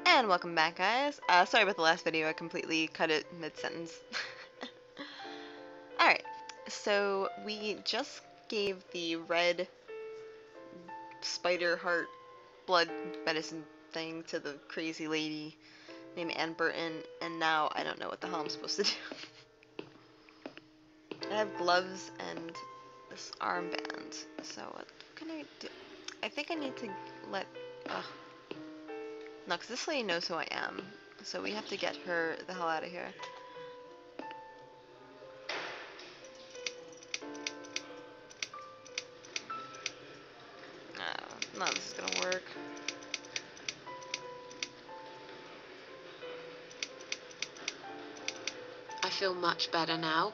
And welcome back, guys. Sorry about the last video, I completely cut it mid-sentence. Alright, so we just gave the red spider heart blood medicine thing to the crazy lady named Ann Burton, and now I don't know what the hell I'm supposed to do. I have gloves and this armband, so what can I do? I think I need to let... Ugh. No, because this lady knows who I am, so we have to get her the hell out of here. None of this is gonna work. I feel much better now.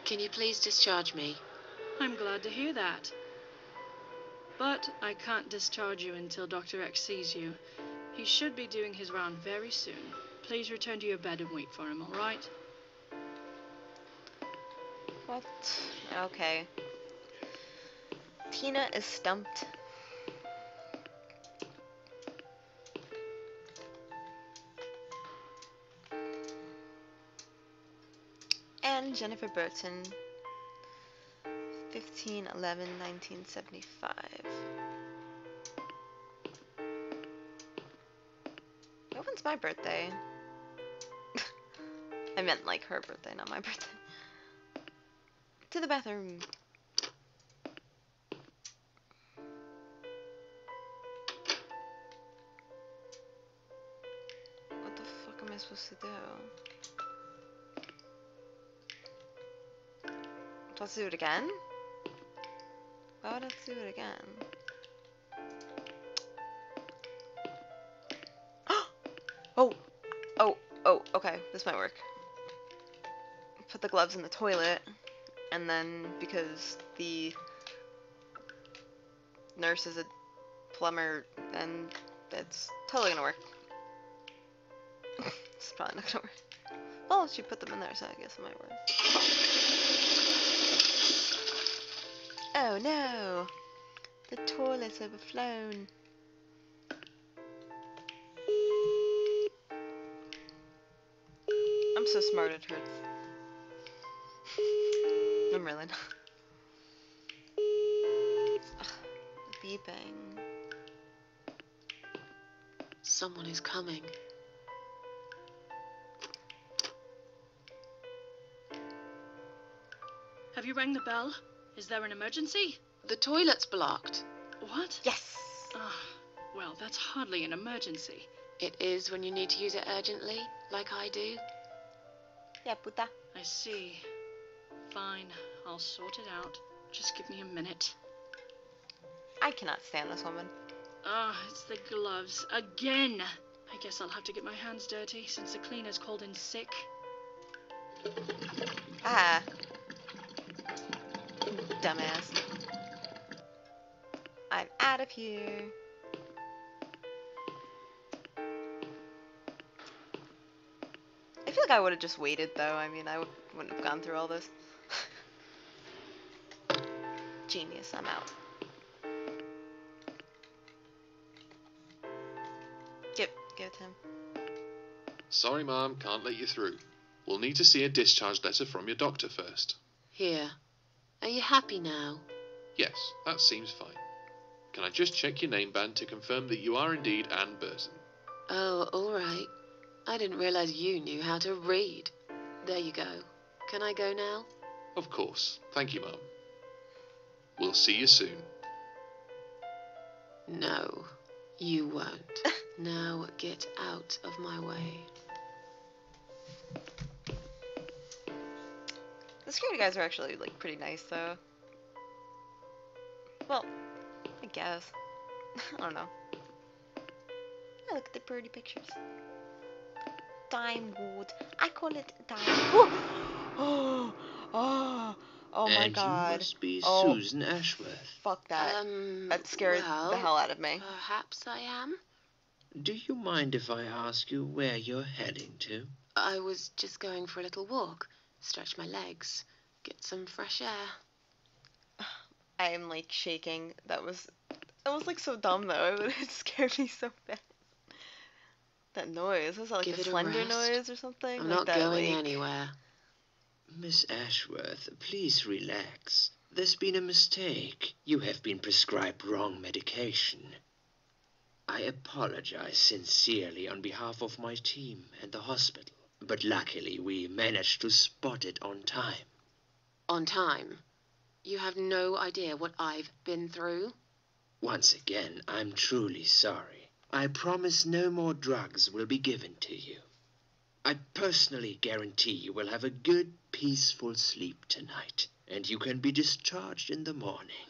Can you please discharge me? I'm glad to hear that. But I can't discharge you until Dr. X sees you. He should be doing his round very soon. Please return to your bed and wait for him, all right? What? Okay. Tina is stumped. And Jennifer Burton, 15/11/1975. When's my birthday? I meant like her birthday, not my birthday. To the bathroom. What the fuck am I supposed to do? Do I have to do it again? Why would I have to do it again? Oh, okay, this might work. Put the gloves in the toilet, and then because the nurse is a plumber, then it's totally gonna work. It's probably not gonna work. Well, she put them in there, so I guess it might work. Oh no! The toilet's overflown. I'm so smart it hurts. I'm really not. Ugh, beeping. Someone is coming. Have you rang the bell? Is there an emergency? The toilet's blocked. What? Yes! Well, that's hardly an emergency. It is when you need to use it urgently, like I do. Yeah, puta. I see. Fine, I'll sort it out. Just give me a minute. I cannot stand this woman. It's the gloves. Again! I guess I'll have to get my hands dirty since the cleaner's called in sick. Ah. Dumbass. I'm out of here. I feel like I would have just waited though. I mean, I wouldn't have gone through all this. Genius, I'm out. Give it to him. Sorry, Mom, can't let you through. We'll need to see a discharge letter from your doctor first. Here. Are you happy now? Yes, that seems fine. Can I just check your name band to confirm that you are indeed Ann Burton? Oh, all right. I didn't realize you knew how to read. There you go. Can I go now? Of course. Thank you, Mom. We'll see you soon. No, you won't. Now get out of my way. The security guys are actually like pretty nice though. Well, I guess. I don't know. Oh, look at the pretty pictures. Dime wood. I call it dime. Oh my and god. You must be Oh, Susan Ashworth. Fuck that. That scared well, the hell out of me. Perhaps I am. Do you mind if I ask you where you're heading to? I was just going for a little walk, stretch my legs, get some fresh air. I am like shaking. That was like so dumb though. It scared me so bad. That noise. Was that like Give a it a slender rest. noise or something? I'm Like not that, going like... anywhere. Miss Ashworth, please relax. There's been a mistake. You have been prescribed wrong medication. I apologize sincerely on behalf of my team and the hospital, but luckily we managed to spot it on time. On time? You have no idea what I've been through? Once again, I'm truly sorry. I promise no more drugs will be given to you. I personally guarantee you will have a good, peaceful sleep tonight, and you can be discharged in the morning.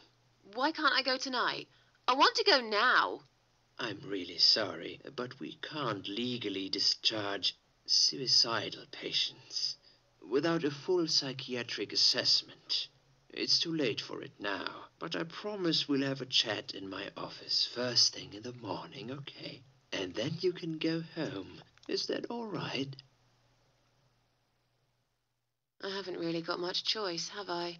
Why can't I go tonight? I want to go now. I'm really sorry, but we can't legally discharge suicidal patients without a full psychiatric assessment. It's too late for it now, but I promise we'll have a chat in my office first thing in the morning, okay? And then you can go home. Is that all right? I haven't really got much choice, have I?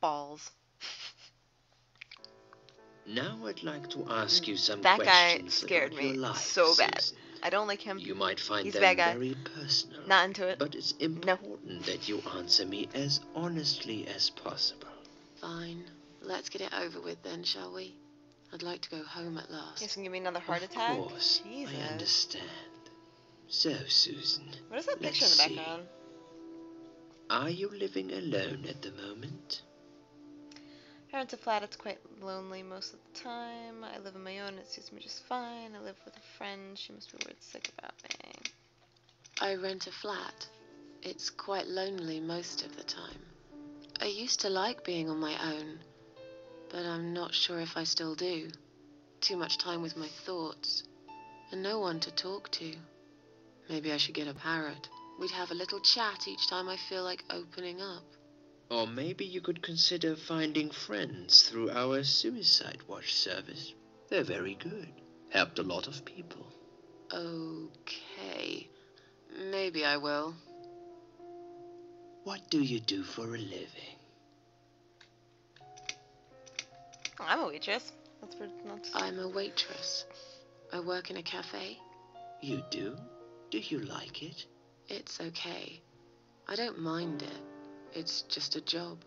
Balls. Now I'd like to ask you some That guy questions scared about your me life, so bad. Susan. I don't like him. You might find He's a them bad guy. very personal. Not into it. But it's important that you answer me as honestly as possible. Fine. Let's get it over with then, shall we? I'd like to go home at last. He's gonna give me another heart attack? Of course, Jesus. I understand. So, Susan, What is that picture in let's the see. background? Are you living alone at the moment? I rent a flat. It's quite lonely most of the time. I live on my own. It suits me just fine. I live with a friend. She must be worried sick about me. I rent a flat. It's quite lonely most of the time. I used to like being on my own, but I'm not sure if I still do. Too much time with my thoughts, and no one to talk to. Maybe I should get a parrot. We'd have a little chat each time I feel like opening up. Or maybe you could consider finding friends through our Suicide Watch service. They're very good. Helped a lot of people. Okay. Maybe I will. What do you do for a living? Oh, I'm a waitress. That's for not. I'm a waitress. I work in a cafe. You do? Do you like it? It's okay. I don't mind it. It's just a job.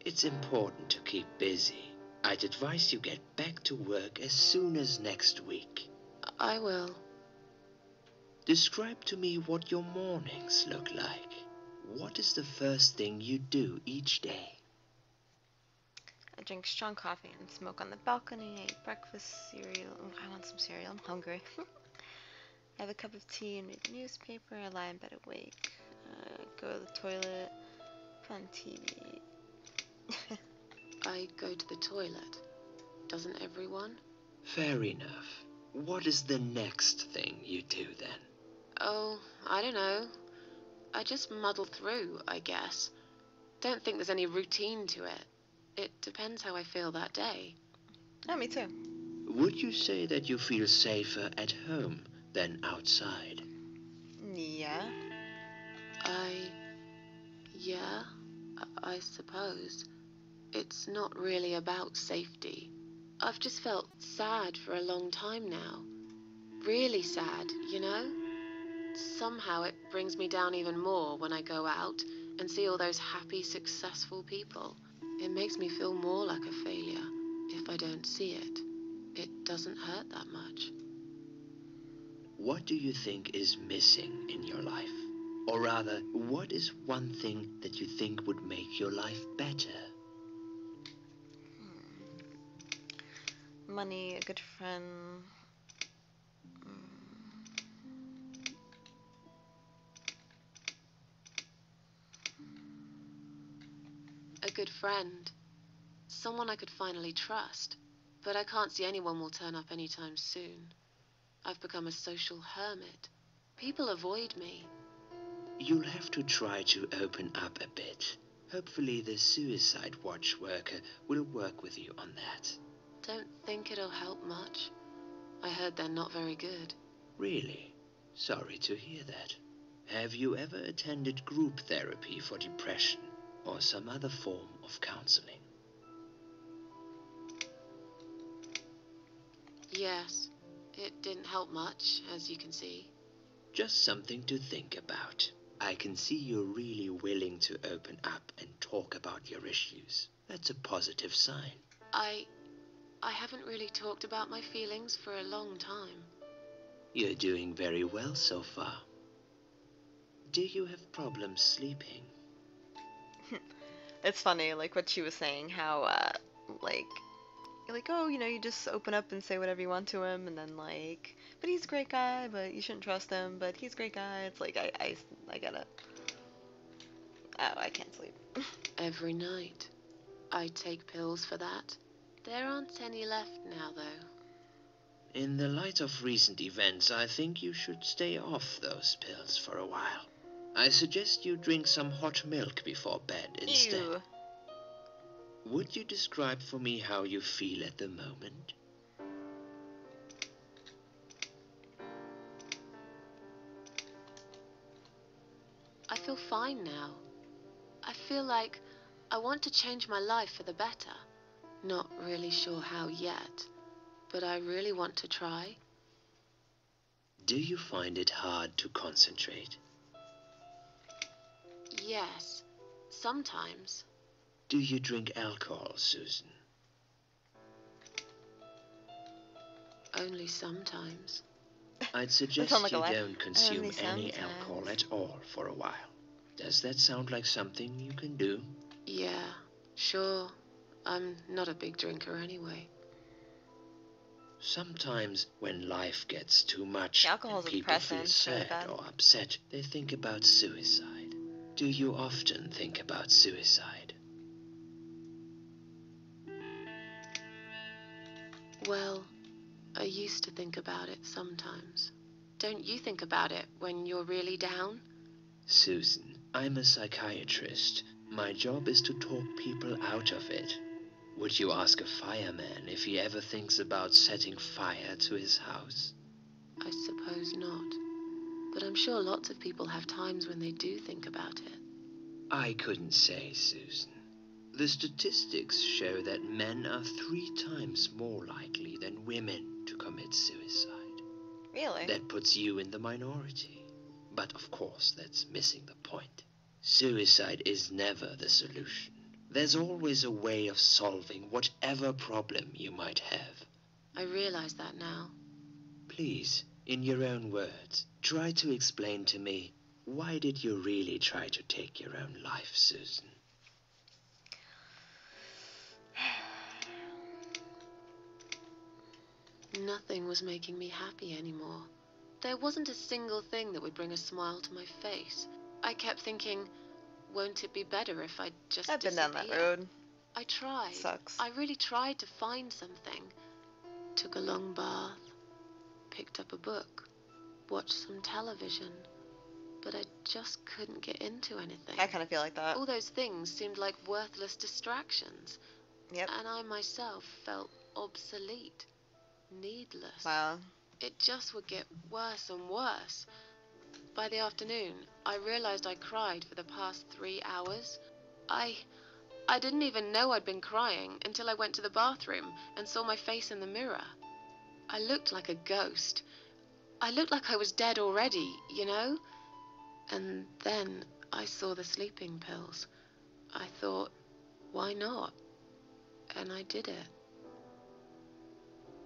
It's important to keep busy. I'd advise you get back to work as soon as next week. I will. Describe to me what your mornings look like. What is the first thing you do each day? I drink strong coffee and smoke on the balcony. I eat breakfast, cereal. Oh, I want some cereal. I'm hungry. I have a cup of tea and read the newspaper. I lie in bed awake. Go to the toilet. Put on TV. I go to the toilet. Doesn't everyone? Fair enough. What is the next thing you do then? Oh, I don't know. I just muddle through, I guess. Don't think there's any routine to it. It depends how I feel that day. Oh, me too. Would you say that you feel safer at home than outside? Yeah. Yeah, I suppose. It's not really about safety. I've just felt sad for a long time now. Really sad, you know? Somehow it brings me down even more when I go out and see all those happy, successful people. It makes me feel more like a failure if I don't see it. It doesn't hurt that much. What do you think is missing in your life? Or rather, what is one thing that you think would make your life better? Money, a good friend. A good friend. Someone I could finally trust. But I can't see anyone will turn up anytime soon. I've become a social hermit. People avoid me. You'll have to try to open up a bit. Hopefully the Suicide Watch worker will work with you on that. Don't think it'll help much. I heard they're not very good. Really? Sorry to hear that. Have you ever attended group therapy for depression or some other form of counseling? Yes, It didn't help much, as you can see. Just something to think about. I can see you're really willing to open up and talk about your issues. That's a positive sign. I haven't really talked about my feelings for a long time. You're doing very well so far. Do you have problems sleeping? It's funny, like what she was saying, how like you're like, oh, you just open up and say whatever you want to him, and then like, but he's a great guy, but you shouldn't trust him, but he's a great guy. It's like I get it. Oh, I can't sleep. Every night. I take pills for that. There aren't any left now, though. In the light of recent events, I think you should stay off those pills for a while. I suggest you drink some hot milk before bed instead. Ew. Would you describe for me how you feel at the moment? I feel fine now. I feel like I want to change my life for the better. Not really sure how yet, but I really want to try. Do you find it hard to concentrate? Yes, sometimes. Do you drink alcohol, Susan? Only sometimes. I'd suggest sounds like a you lie. don't consume Only any sometimes. alcohol at all for a while. Does that sound like something you can do? Yeah, sure. I'm not a big drinker anyway. Sometimes when life gets too much The alcohol's and a people feel depressant, it's really sad bad. or upset, they think about suicide. Do you often think about suicide? Well, I used to think about it sometimes. Don't you think about it when you're really down? Susan, I'm a psychiatrist. My job is to talk people out of it. Would you ask a fireman if he ever thinks about setting fire to his house? I suppose not. But I'm sure lots of people have times when they do think about it. I couldn't say, Susan. The statistics show that men are 3 times more likely than women to commit suicide. Really? That puts you in the minority. But of course, that's missing the point. Suicide is never the solution. There's always a way of solving whatever problem you might have. I realize that now. Please, in your own words, try to explain to me, why did you really try to take your own life, Susan? Nothing was making me happy anymore. There wasn't a single thing that would bring a smile to my face. I kept thinking, won't it be better if I just I've been down that disappear? road. I tried. Sucks. I really tried to find something. Took a long bath, picked up a book, watched some television, but I just couldn't get into anything. I kind of feel like that. All those things seemed like worthless distractions, Yep. and I myself felt obsolete, needless. Wow. It just would get worse and worse. By the afternoon, I realized I cried for the past 3 hours. I didn't even know I'd been crying until I went to the bathroom and saw my face in the mirror. I looked like a ghost. I looked like I was dead already, you know? And then I saw the sleeping pills. I thought, why not? And I did it.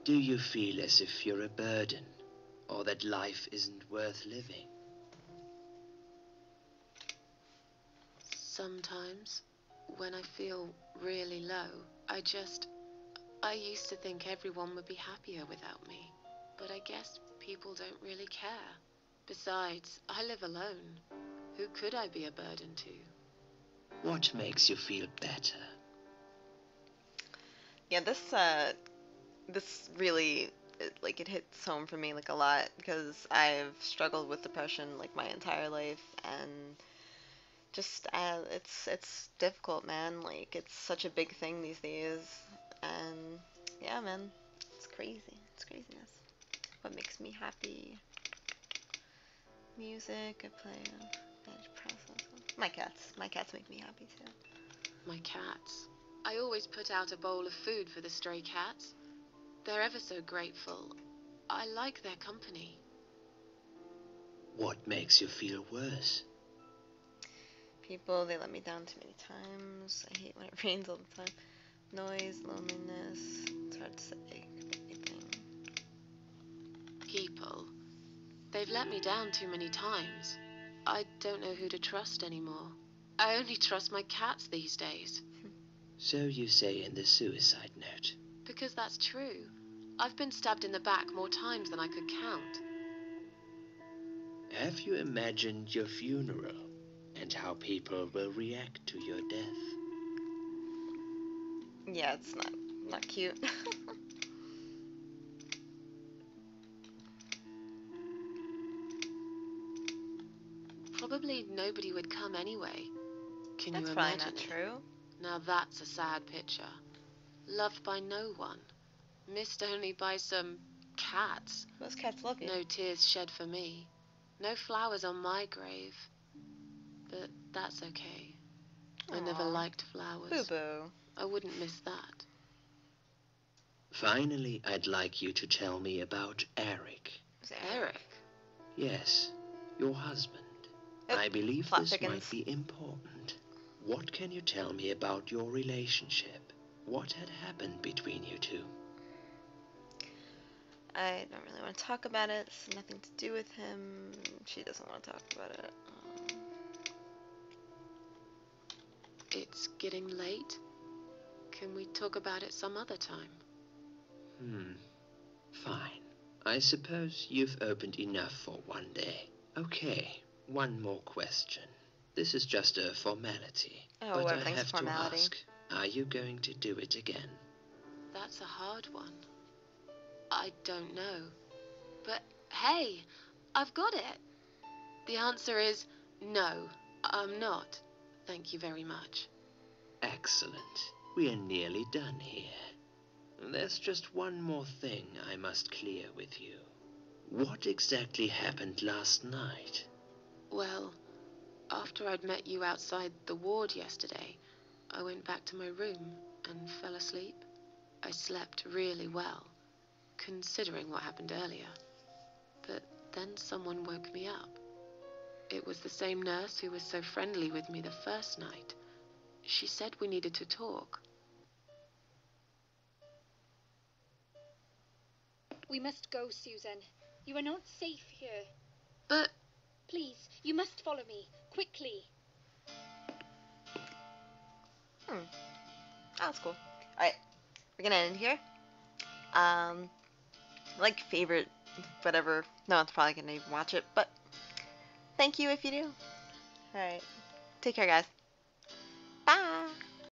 Do you feel as if you're a burden, or that life isn't worth living? Sometimes, when I feel really low, I used to think everyone would be happier without me. But I guess people don't really care. Besides, I live alone. Who could I be a burden to? What makes you feel better? Yeah, this really, it hits home for me, like, a lot, because I've struggled with depression, like, my entire life, and just, it's difficult, man. Like, it's such a big thing these days, and, yeah, man, it's crazy. It's craziness. What makes me happy? Music, I play veg processing. My cats make me happy, too. My cats. I always put out a bowl of food for the stray cats. They're ever so grateful. I like their company. What makes you feel worse? People, they let me down too many times. I hate when it rains all the time. Noise, loneliness. It's hard to say. Anything. People. They've let me down too many times. I don't know who to trust anymore. I only trust my cats these days. So you say in the suicide note. Because that's true. I've been stabbed in the back more times than I could count. Have you imagined your funeral and how people will react to your death? Yeah, it's not cute. Probably nobody would come anyway. Can That's you probably imagine not it? true. Now that's a sad picture. Loved by no one. Missed only by some cats. Most cats love you. No tears shed for me. No flowers on my grave. But that's okay. I never Aw. liked flowers. Boo-boo. I wouldn't miss that. Finally, I'd like you to tell me about Eric. Who's Eric? Yes, your husband. Oop, I believe plot this thickens. might be important. What can you tell me about your relationship? What had happened between you two? I don't really want to talk about it. It's nothing to do with him. She doesn't want to talk about it. It's getting late. Can we talk about it some other time? Fine. I suppose you've opened enough for one day. Okay, one more question. This is just a formality. Oh, but I everything's have formality. to ask, are you going to do it again? That's a hard one. I don't know. But hey, I've got it. The answer is no, I'm not. Thank you very much. Excellent. We are nearly done here. There's just one more thing I must clear with you. What exactly happened last night? Well, after I'd met you outside the ward yesterday, I went back to my room and fell asleep. I slept really well, considering what happened earlier. But then someone woke me up. It was the same nurse who was so friendly with me the first night. She said we needed to talk. We must go, Susan. You are not safe here. But Please, you must follow me. Quickly. Oh, that's cool. Alright, we're gonna end here. Like, favorite, whatever. No one's probably gonna even watch it, but thank you if you do. Alright, take care, guys.